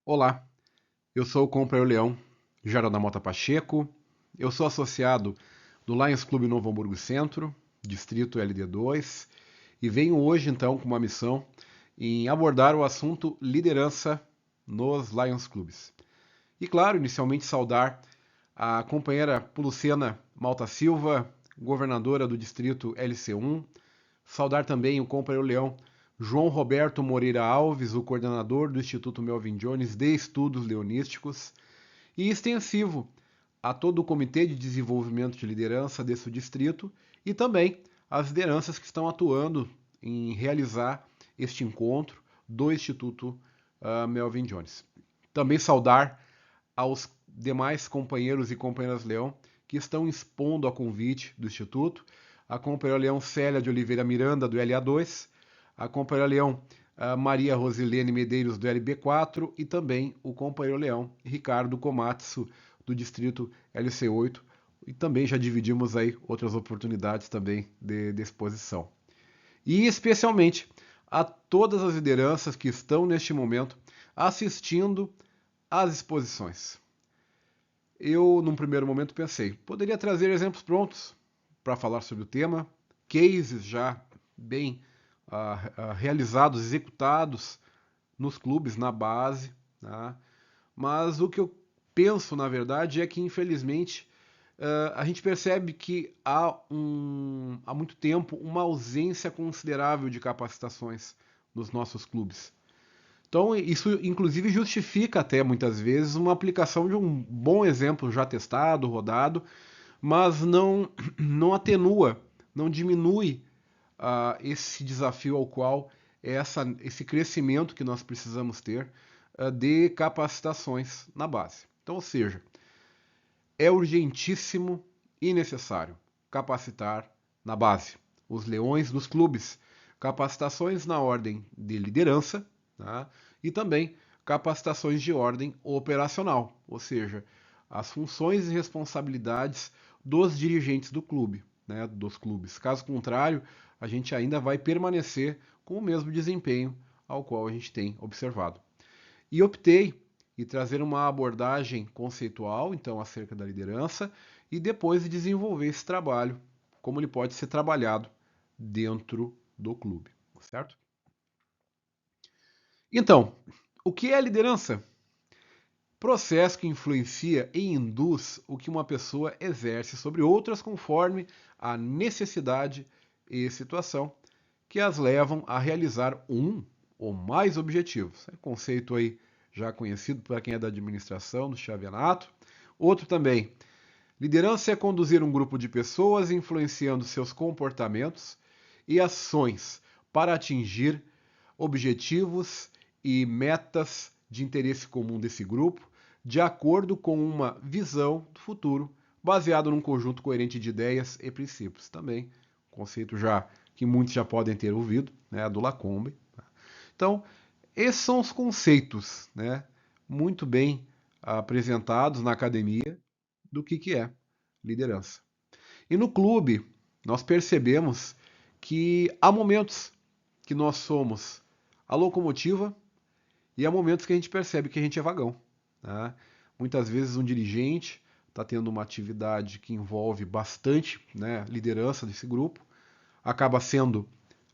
Olá, eu sou o Companheiro Leão, Geraldo da Mota Pacheco. Eu sou associado do Lions Clube Novo Hamburgo Centro, Distrito LD2, e venho hoje então com uma missão em abordar o assunto liderança nos Lions Clubes. E claro, inicialmente saudar a companheira Pulucena Malta Silva, governadora do Distrito LC1, saudar também o companheiro Leão João Roberto Moreira Alves, o coordenador do Instituto Melvin Jones de Estudos Leonísticos, e extensivo a todo o Comitê de Desenvolvimento de Liderança desse distrito e também as lideranças que estão atuando em realizar este encontro do Instituto Melvin Jones. Também saudar aos demais companheiros e companheiras Leão que estão expondo a convite do Instituto, a companheira Leão Célia de Oliveira Miranda, do LA2, a companheira Leão Maria Rosilene Medeiros, do LB4, e também o companheiro Leão Ricardo Komatsu, do distrito LC8, e também já dividimos aí outras oportunidades também de exposição. E especialmente a todas as lideranças que estão neste momento assistindo às exposições. Eu, num primeiro momento, pensei, poderia trazer exemplos prontos para falar sobre o tema, cases já bem realizados, executados nos clubes, na base, tá? Mas o que eu penso, na verdade, é que, infelizmente, a gente percebe que há muito tempo uma ausência considerável de capacitações nos nossos clubes. Então, isso inclusive justifica até muitas vezes uma aplicação de um bom exemplo já testado, rodado, mas não atenua, não diminui esse desafio ao qual esse crescimento que nós precisamos ter de capacitações na base. Então, ou seja, é urgentíssimo e necessário capacitar na base os leões dos clubes, capacitações na ordem de liderança, tá? E também capacitações de ordem operacional, ou seja, as funções e responsabilidades dos dirigentes do clube, né, dos clubes. Caso contrário, a gente ainda vai permanecer com o mesmo desempenho ao qual a gente tem observado. E optei em trazer uma abordagem conceitual, então, acerca da liderança, e depois de desenvolver esse trabalho, como ele pode ser trabalhado dentro do clube, certo? Então, o que é liderança? Processo que influencia e induz o que uma pessoa exerce sobre outras conforme a necessidade e situação que as levam a realizar um ou mais objetivos. É um conceito aí já conhecido para quem é da administração, do Xavianato. Outro também, liderança é conduzir um grupo de pessoas influenciando seus comportamentos e ações para atingir objetivos e metas de interesse comum desse grupo, de acordo com uma visão do futuro baseado num conjunto coerente de ideias e princípios. Também, conceito já que muitos já podem ter ouvido, né, do Lacombe. Então, esses são os conceitos, né, muito bem apresentados na academia do que é liderança. E no clube, nós percebemos que há momentos que nós somos a locomotiva e há momentos que a gente percebe que a gente é vagão. Né? Muitas vezes um dirigente está tendo uma atividade que envolve bastante, né, liderança desse grupo, acaba sendo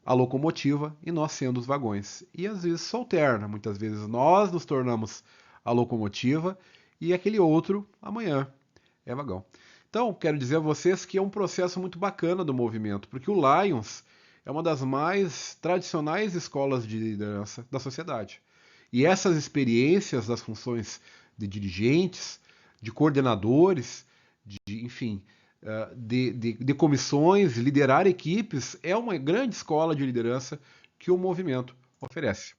a locomotiva e nós sendo os vagões. E às vezes se alterna, muitas vezes nós nos tornamos a locomotiva e aquele outro amanhã é vagão. Então, quero dizer a vocês que é um processo muito bacana do movimento, porque o Lions é uma das mais tradicionais escolas de liderança da sociedade. E essas experiências das funções de dirigentes, de coordenadores, enfim, de comissões, liderar equipes, é uma grande escola de liderança que o movimento oferece.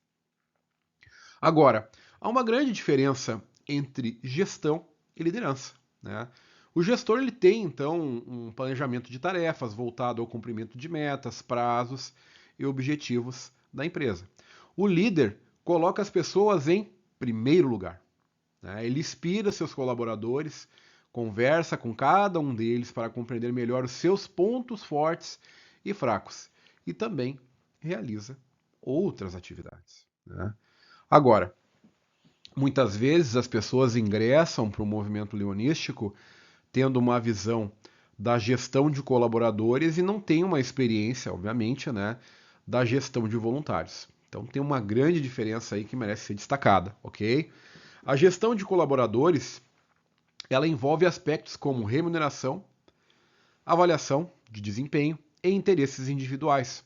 Agora, há uma grande diferença entre gestão e liderança. Né? O gestor ele tem, então, um planejamento de tarefas voltado ao cumprimento de metas, prazos e objetivos da empresa. O líder coloca as pessoas em primeiro lugar. Né? Ele inspira seus colaboradores, conversa com cada um deles para compreender melhor os seus pontos fortes e fracos e também realiza outras atividades. Né? Agora, Muitas vezes as pessoas ingressam para o movimento leonístico tendo uma visão da gestão de colaboradores e não tem uma experiência, obviamente, né, da gestão de voluntários. Então tem uma grande diferença aí que merece ser destacada, ok? A gestão de colaboradores, ela envolve aspectos como remuneração, avaliação de desempenho e interesses individuais.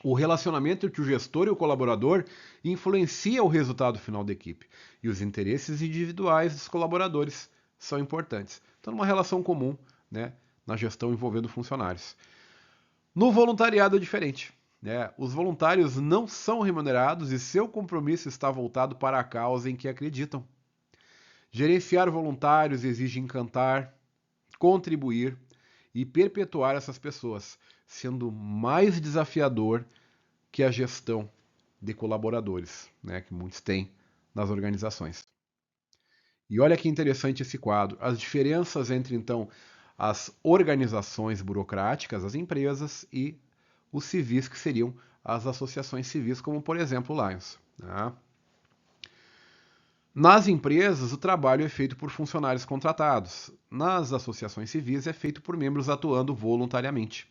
O relacionamento entre o gestor e o colaborador influencia o resultado final da equipe, e os interesses individuais dos colaboradores são importantes. Então, uma relação comum, né, na gestão envolvendo funcionários. No voluntariado é diferente. Né? Os voluntários não são remunerados e seu compromisso está voltado para a causa em que acreditam. Gerenciar voluntários exige encantar, contribuir e perpetuar essas pessoas, sendo mais desafiador que a gestão de colaboradores, né, que muitos têm nas organizações. E olha que interessante esse quadro. As diferenças entre, então, as organizações burocráticas, as empresas, e os civis, que seriam as associações civis, como, por exemplo, o Lions. Né? Nas empresas, o trabalho é feito por funcionários contratados. Nas associações civis, é feito por membros atuando voluntariamente.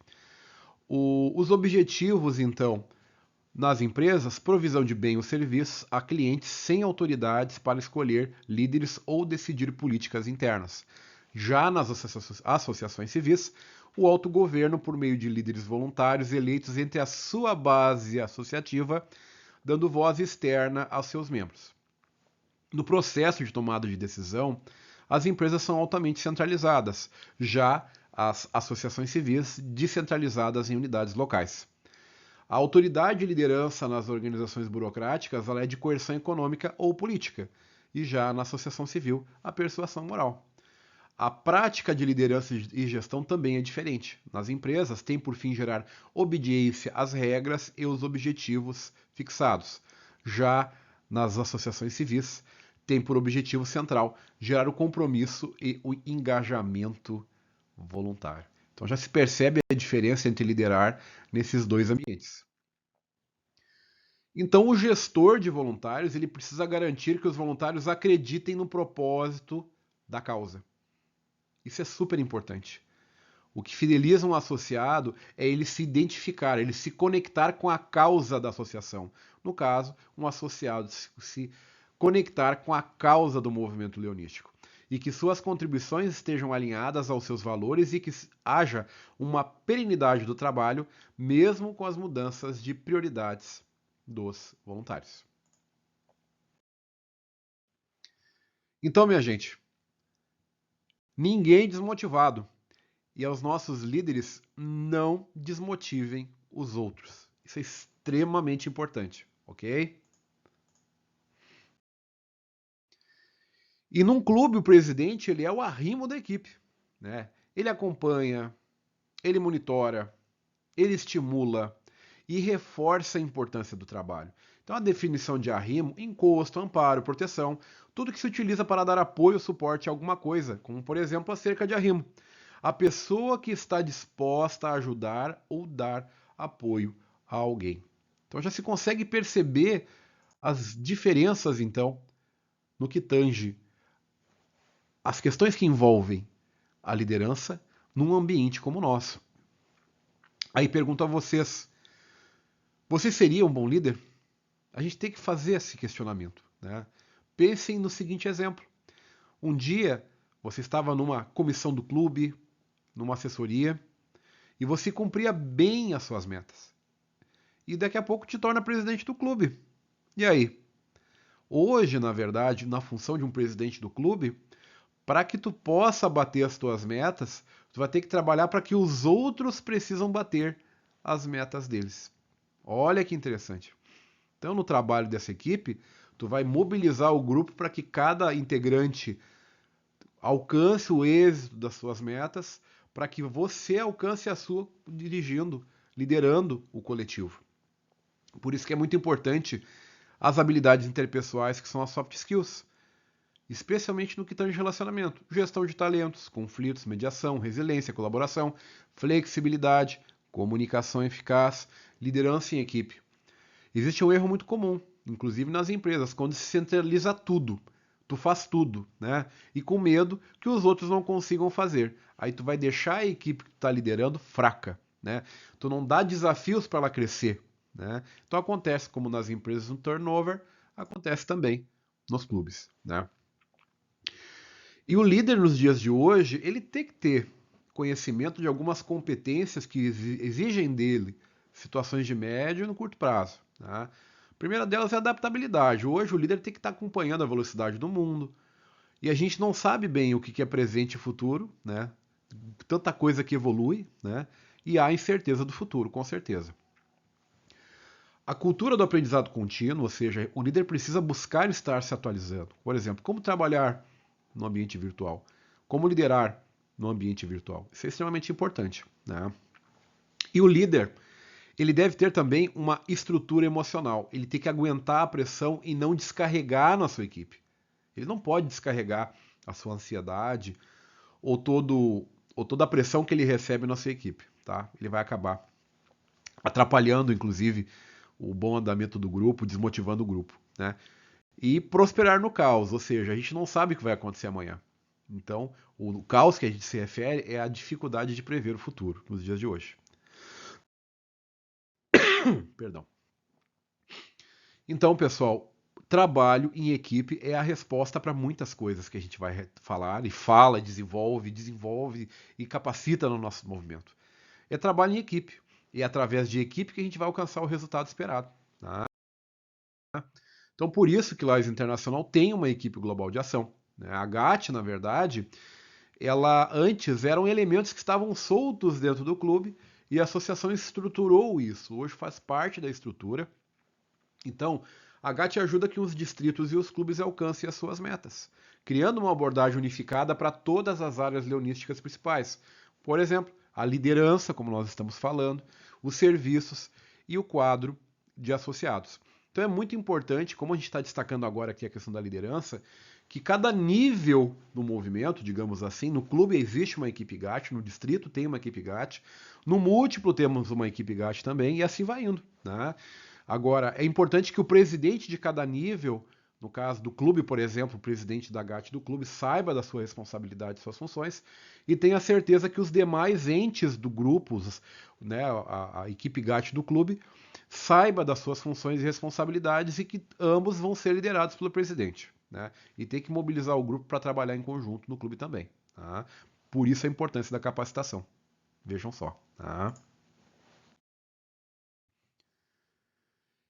Os objetivos, então, nas empresas, provisão de bem ou serviços a clientes sem autoridades para escolher líderes ou decidir políticas internas. Já nas associações civis, o autogoverno por meio de líderes voluntários eleitos entre a sua base associativa, dando voz externa aos seus membros. No processo de tomada de decisão, as empresas são altamente centralizadas, já as associações civis descentralizadas em unidades locais. A autoridade de liderança nas organizações burocráticas ela é de coerção econômica ou política, e já na associação civil, a persuasão moral. A prática de liderança e gestão também é diferente. Nas empresas, tem por fim gerar obediência às regras e os objetivos fixados. Já nas associações civis, tem por objetivo central gerar o compromisso e o engajamento voluntário. Então já se percebe a diferença entre liderar nesses dois ambientes. Então o gestor de voluntários ele precisa garantir que os voluntários acreditem no propósito da causa. Isso é super importante. O que fideliza um associado é ele se identificar, ele se conectar com a causa da associação. No caso, um associado se conectar com a causa do movimento leonístico. E que suas contribuições estejam alinhadas aos seus valores e que haja uma perenidade do trabalho, mesmo com as mudanças de prioridades dos voluntários. Então, minha gente, ninguém desmotivado. E aos nossos líderes, não desmotivem os outros. Isso é extremamente importante, ok? E num clube, o presidente ele é o arrimo da equipe. Né? Ele acompanha, ele monitora, ele estimula e reforça a importância do trabalho. Então, a definição de arrimo, encosto, amparo, proteção, tudo que se utiliza para dar apoio ou suporte a alguma coisa, como, por exemplo, a cerca de arrimo. A pessoa que está disposta a ajudar ou dar apoio a alguém. Então, já se consegue perceber as diferenças, então, no que tange as questões que envolvem a liderança num ambiente como o nosso. Aí pergunto a vocês: você seria um bom líder? A gente tem que fazer esse questionamento. Né? Pensem no seguinte exemplo. Um dia você estava numa comissão do clube, numa assessoria, e você cumpria bem as suas metas. E daqui a pouco te torna presidente do clube. E aí? Hoje, na verdade, na função de um presidente do clube, para que tu possa bater as tuas metas, tu vai ter que trabalhar para que os outros precisam bater as metas deles. Olha que interessante. Então, no trabalho dessa equipe, tu vai mobilizar o grupo para que cada integrante alcance o êxito das suas metas, para que você alcance a sua dirigindo, liderando o coletivo. Por isso que é muito importante as habilidades interpessoais, que são as soft skills, especialmente no que tange relacionamento, gestão de talentos, conflitos, mediação, resiliência, colaboração, flexibilidade, comunicação eficaz, liderança em equipe. Existe um erro muito comum inclusive nas empresas, quando se centraliza tudo. Tu faz tudo, né? E com medo que os outros não consigam fazer. Aí tu vai deixar a equipe que tu está liderando fraca, né? Tu não dá desafios para ela crescer, né? Então acontece como nas empresas no turnover, acontece também nos clubes, né? E o líder nos dias de hoje, ele tem que ter conhecimento de algumas competências que exigem dele situações de médio e no curto prazo, né? A primeira delas é a adaptabilidade. Hoje o líder tem que estar acompanhando a velocidade do mundo, e a gente não sabe bem o que é presente e futuro, né? Tanta coisa que evolui, né? E há incerteza do futuro, com certeza. A cultura do aprendizado contínuo, ou seja, o líder precisa buscar estar se atualizando. Por exemplo, como trabalhar no ambiente virtual? Como liderar no ambiente virtual? Isso é extremamente importante, né? E o líder, ele deve ter também uma estrutura emocional. Ele tem que aguentar a pressão e não descarregar na sua equipe. Ele não pode descarregar a sua ansiedade ou toda a pressão que ele recebe na sua equipe, tá? Ele vai acabar atrapalhando, inclusive, o bom andamento do grupo, desmotivando o grupo, né? E prosperar no caos, ou seja, a gente não sabe o que vai acontecer amanhã. Então, o caos que a gente se refere é a dificuldade de prever o futuro nos dias de hoje. Perdão. Então, pessoal, trabalho em equipe é a resposta para muitas coisas que a gente vai falar e fala, desenvolve e capacita no nosso movimento. É trabalho em equipe. E é através de equipe que a gente vai alcançar o resultado esperado. Tá? Então, por isso que Lions Internacional tem uma equipe global de ação. Né? A GAT, na verdade, ela antes eram elementos que estavam soltos dentro do clube e a associação estruturou isso. Hoje faz parte da estrutura. Então, a GAT ajuda que os distritos e os clubes alcancem as suas metas, criando uma abordagem unificada para todas as áreas leonísticas principais. Por exemplo, a liderança, como nós estamos falando, os serviços e o quadro de associados. Então é muito importante, como a gente está destacando agora aqui a questão da liderança, que cada nível do movimento, digamos assim, no clube existe uma equipe GAT, no distrito tem uma equipe GAT, no múltiplo temos uma equipe GAT também, e assim vai indo, né? Agora, é importante que o presidente de cada nível, no caso do clube, por exemplo, o presidente da GAT do clube, saiba da sua responsabilidade e suas funções e tenha certeza que os demais entes do grupo, né, a equipe GAT do clube, saiba das suas funções e responsabilidades e que ambos vão ser liderados pelo presidente. Né? E tem que mobilizar o grupo para trabalhar em conjunto no clube também. Tá? Por isso a importância da capacitação. Vejam só. Tá?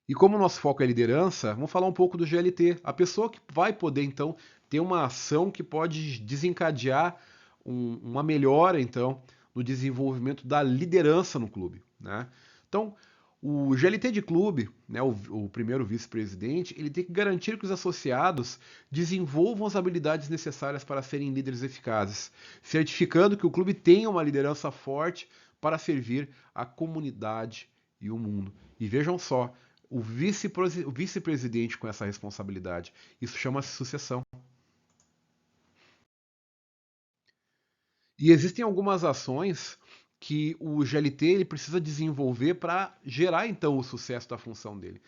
E como o nosso foco é liderança, vamos falar um pouco do GLT. A pessoa que vai poder, então, ter uma ação que pode desencadear uma melhora, então, no desenvolvimento da liderança no clube. Né? Então, o GLT de clube, né, o primeiro vice-presidente, ele tem que garantir que os associados desenvolvam as habilidades necessárias para serem líderes eficazes, certificando que o clube tenha uma liderança forte para servir a comunidade e o mundo. E vejam só, o vice-presidente com essa responsabilidade. Isso chama-se sucessão. E existem algumas ações que o GLT ele precisa desenvolver para gerar então o sucesso da função dele.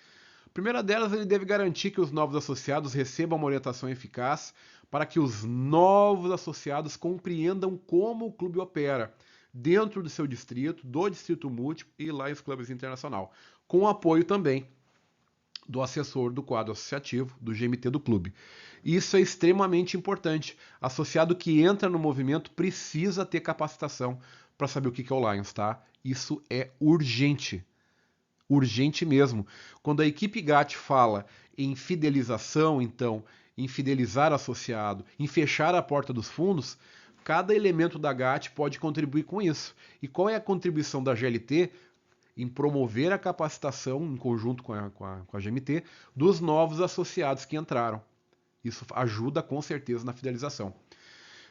A primeira delas, ele deve garantir que os novos associados recebam uma orientação eficaz para que os novos associados compreendam como o clube opera dentro do seu distrito, do Distrito Múltiplo e Lions Clubs Internacional, com apoio também do assessor do quadro associativo, do GMT do clube. Isso é extremamente importante. Associado que entra no movimento precisa ter capacitação para saber o que é o Lions, tá? Isso é urgente. Urgente mesmo. Quando a equipe GAT fala em fidelização, então, em fidelizar associado, em fechar a porta dos fundos, cada elemento da GAT pode contribuir com isso. E qual é a contribuição da GLT? Em promover a capacitação, em conjunto com a GMT, dos novos associados que entraram. Isso ajuda com certeza na fidelização.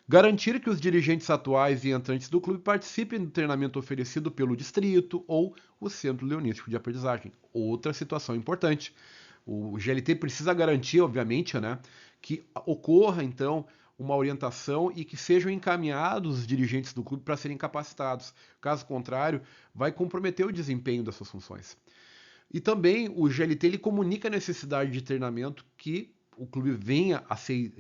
Garantir que os dirigentes atuais e entrantes do clube participem do treinamento oferecido pelo distrito ou o Centro Leonístico de Aprendizagem. Outra situação importante. O GLT precisa garantir, obviamente, né, que ocorra, então, uma orientação e que sejam encaminhados os dirigentes do clube para serem capacitados. Caso contrário, vai comprometer o desempenho das suas funções. E também o GLT ele comunica a necessidade de treinamento que o clube venha a ser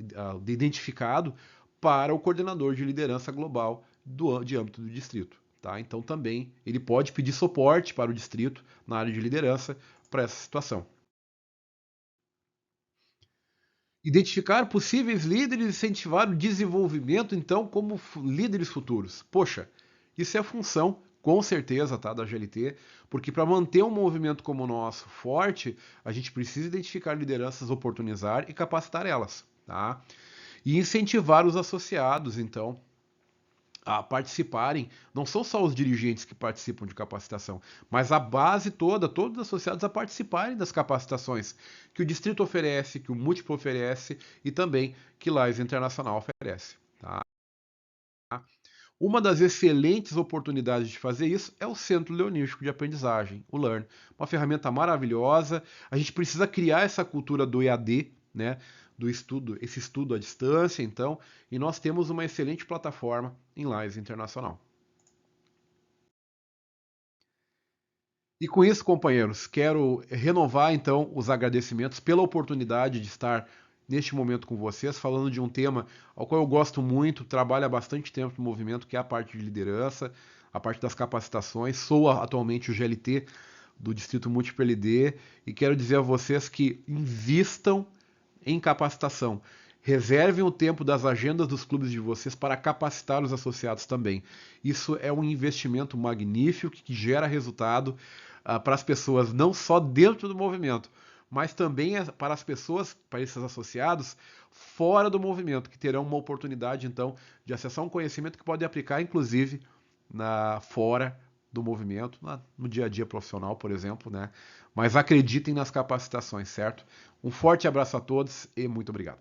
identificado para o coordenador de liderança global de âmbito do distrito. Tá? Então também ele pode pedir suporte para o distrito na área de liderança para essa situação. Identificar possíveis líderes e incentivar o desenvolvimento, então, como líderes futuros. Poxa, isso é a função, com certeza, tá, da GLT, porque para manter um movimento como o nosso forte, a gente precisa identificar lideranças, oportunizar e capacitar elas, tá? E incentivar os associados, então, a participarem. Não são só os dirigentes que participam de capacitação, mas a base toda, todos os associados a participarem das capacitações que o Distrito oferece, que o Múltiplo oferece e também que Lais Internacional oferece. Tá? Uma das excelentes oportunidades de fazer isso é o Centro Leonístico de Aprendizagem, o Learn. Uma ferramenta maravilhosa. A gente precisa criar essa cultura do EAD, né? Do estudo, esse estudo à distância, então, e nós temos uma excelente plataforma em Lais Internacional. E com isso, companheiros, quero renovar então os agradecimentos pela oportunidade de estar neste momento com vocês, falando de um tema ao qual eu gosto muito, trabalho há bastante tempo no movimento, que é a parte de liderança, a parte das capacitações. Sou atualmente o GLT do Distrito Múltiplo LD e quero dizer a vocês que invistam em capacitação. Reservem o tempo das agendas dos clubes de vocês para capacitar os associados também. Isso é um investimento magnífico que gera resultado para as pessoas, não só dentro do movimento, mas também para as pessoas, para esses associados, fora do movimento, que terão uma oportunidade, então, de acessar um conhecimento que podem aplicar, inclusive, fora do movimento, no dia a dia profissional, por exemplo, né? Mas acreditem nas capacitações, certo? Um forte abraço a todos e muito obrigado.